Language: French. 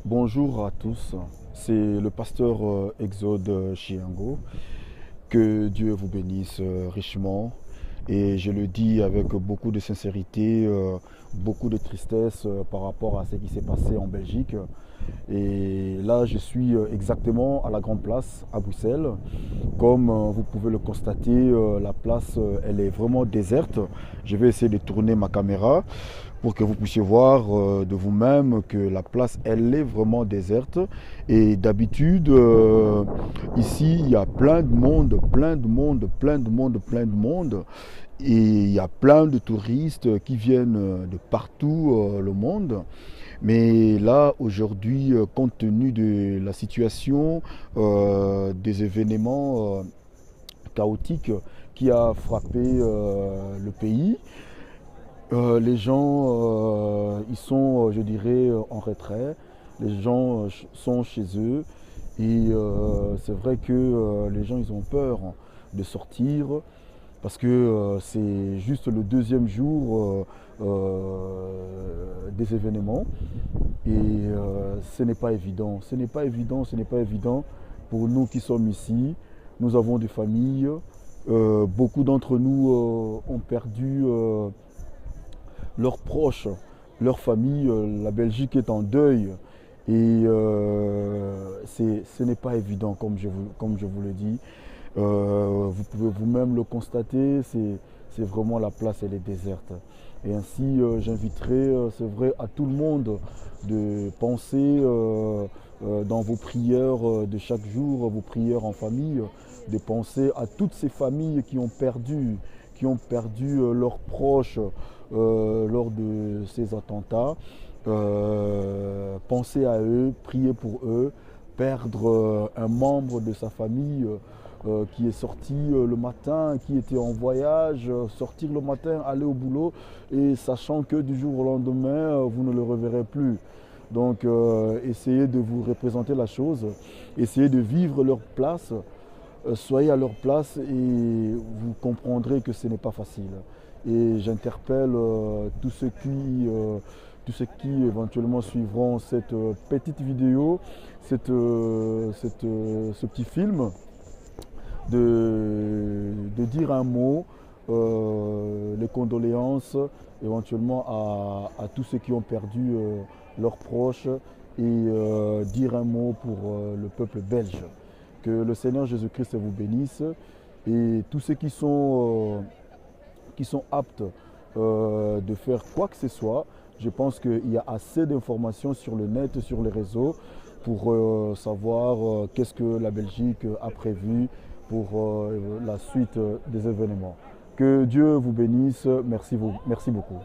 Bonjour à tous, c'est le pasteur Exode Chiango. Que Dieu vous bénisse richement. Et je le dis avec beaucoup de sincérité, beaucoup de tristesse par rapport à ce qui s'est passé en Belgique. Et là, je suis exactement à la Grande Place à Bruxelles. Comme vous pouvez le constater, la place, elle est vraiment déserte. Je vais essayer de tourner ma caméra pour que vous puissiez voir de vous-même que la place, elle est vraiment déserte. Et d'habitude, ici, il y a plein de monde, plein de monde, plein de monde, plein de monde. Et il y a plein de touristes qui viennent de partout le monde. Mais là, aujourd'hui, compte tenu de la situation, des événements chaotiques qui a frappé le pays, les gens, ils sont, je dirais, en retrait. Les gens sont chez eux. Et c'est vrai que les gens, ils ont peur de sortir parce que c'est juste le deuxième jour des événements. Et ce n'est pas évident. Ce n'est pas évident, ce n'est pas évident pour nous qui sommes ici. Nous avons des familles. Beaucoup d'entre nous ont perdu leurs proches, leur famille. La Belgique est en deuil. Et ce n'est pas évident, comme je vous le dis. Vous pouvez vous-même le constater, c'est vraiment la place, elle est déserte. Et ainsi, j'inviterai, c'est vrai, à tout le monde de penser dans vos prières de chaque jour, vos prières en famille, de penser à toutes ces familles qui ont perdu leurs proches lors de ces attentats. Pensez à eux, priez pour eux, perdre un membre de sa famille qui est sorti le matin, qui était en voyage, sortir le matin, aller au boulot, et sachant que du jour au lendemain, vous ne le reverrez plus. Donc essayez de vous représenter la chose, essayez de vivre leur place, soyez à leur place et vous comprendrez que ce n'est pas facile. Et j'interpelle tous ceux qui éventuellement suivront cette petite vidéo, ce petit film, de dire un mot, les condoléances éventuellement à tous ceux qui ont perdu leurs proches et dire un mot pour le peuple belge. Que le Seigneur Jésus-Christ vous bénisse et tous ceux qui sont aptes de faire quoi que ce soit. Je pense qu'il y a assez d'informations sur le net, sur les réseaux, pour savoir qu'est-ce que la Belgique a prévu pour la suite des événements. Que Dieu vous bénisse. Merci beaucoup.